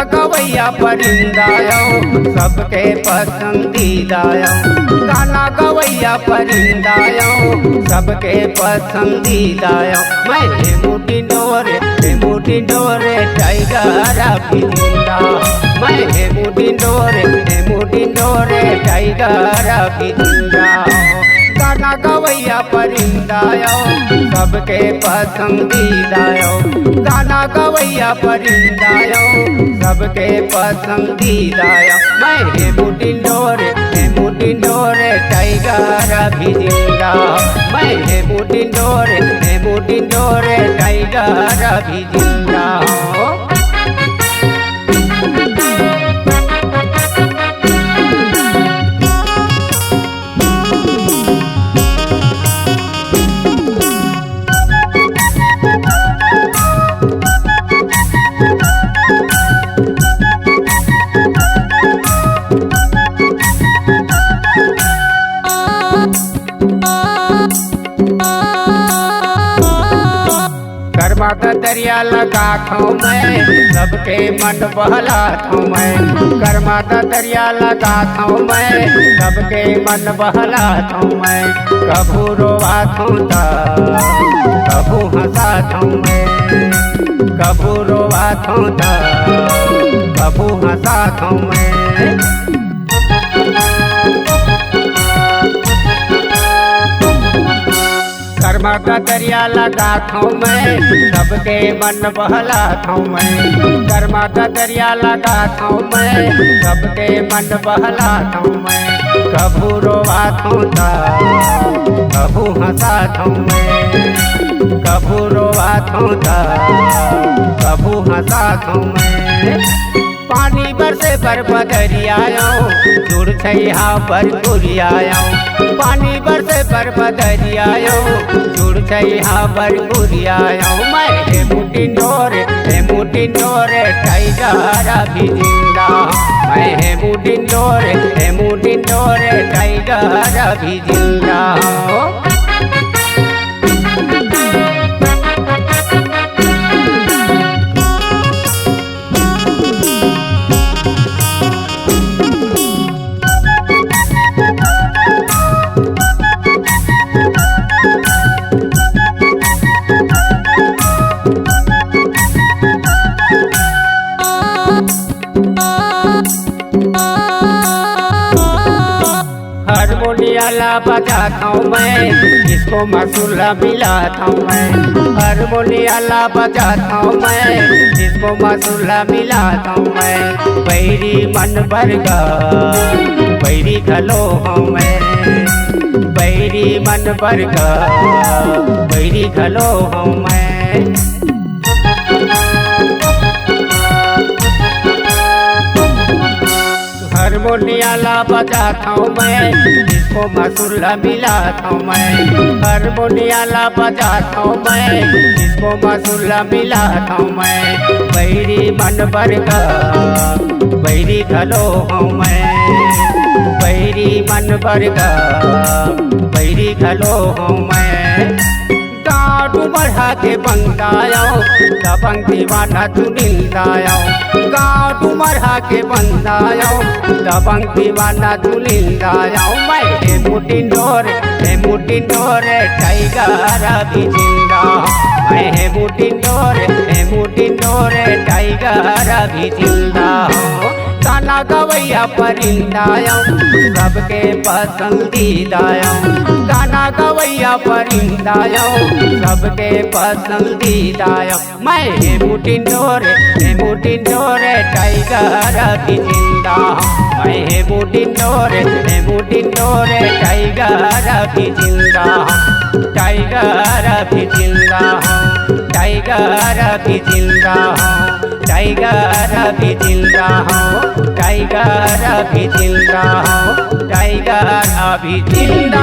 गवैया परिंदायो सबके पसंदीदायो, गाना गवैया परिंदायो सबके पसंदीदायो। मैं मुटी डोरे टाइगर अभिजिंदा, मैं मुटी डोरे टाइगर अभिजिंदा। गाना गवैया परिंदायो सबके पसंदीदायो, गाना गवैया परिंदायो सबके पसंदीदायो। मैं मुटी डोरे टाइगर अभिजिंदा, मैं मुटी डोरे टाइगर अभिजिंदा। गरमा का दरिया लगा खाऊं मैं, सबके मन बहलाता मैं। गरमा का दरिया लगा खाऊं मैं, सबके मन बहलाता मैं। कभू रोवाता हूँ कभू हंसाता हूँ मैं, कभू रोवाता हूँ कभू हंसाता हूँ मैं। गरमा का दरिया लगा खाऊं मैं, सबके मन बहलाता हूँ मैं। गरमा का दरिया लगा खाऊं मैं, सबके मन बहलाता हूँ मैं। कभू रोवाता हूँ कभू हंसाता हूँ मैं, कभू रोवाता हूँ कभू हंसाता हूँ मैं। पानी बरसे पर बदरियायो जुड़ छैहा पर गुरियायो, पानी बरसे पर बदरियायो जुड़ छैहा पर गुरियायो। मैं मुटी डोरे टाइगर अभिजिंदा, मैं मुटी डोरे टाइगर अभिजिंदा। हारमोनियाला बजाता हूँ मैं, जिसको मसूला मिलाता हूँ मैं। हारमोनियाला बजाता हूँ मैं, जिसको मसूला मिलाता हूँ मैं। बैरी मन भरगा बैरी घलो हूँ मैं, बैरी मन भरगा बैरी घलो हूँ मैं। हारमोनियाला बजाता हूँ मैं, जिसको मसूला मिलाता हूँ मैं। हारमोनियाला बजाता हूँ मैं, जिसको मसूला मिलाता हूँ मैं। बैरी मन भरगा बैरी घलो हूँ मैं, बैरी मन भरगा बैरी घलो हूँ मैं। गाँव बढ़ा के बंदायो दबंग दीवाना चुनिंदायो, गाँव बढ़ा के बंदायो दबंग दीवाना चुनिंदायो। मैं मुटी डोरे टाइगर अभिजिंदा, मैं मुटी डोरे टाइगर अभिजिंदा। गाना गवैया परिंदायो सबके पसंदीदायो, गाना गवैया परिंदायो सबके पसंदीदायो। मैं मुटी डोरे टाइगर अभिजिंदा, मैं मुटी डोरे टाइगर अभिजिंदा। टाइगर अभिजिंदा, टाइगर अभिजिंदा। टाइगर अभी जिंदा हूँ, टाइगर अभी जिंदा हूँ, टाइगर अभी जिंदा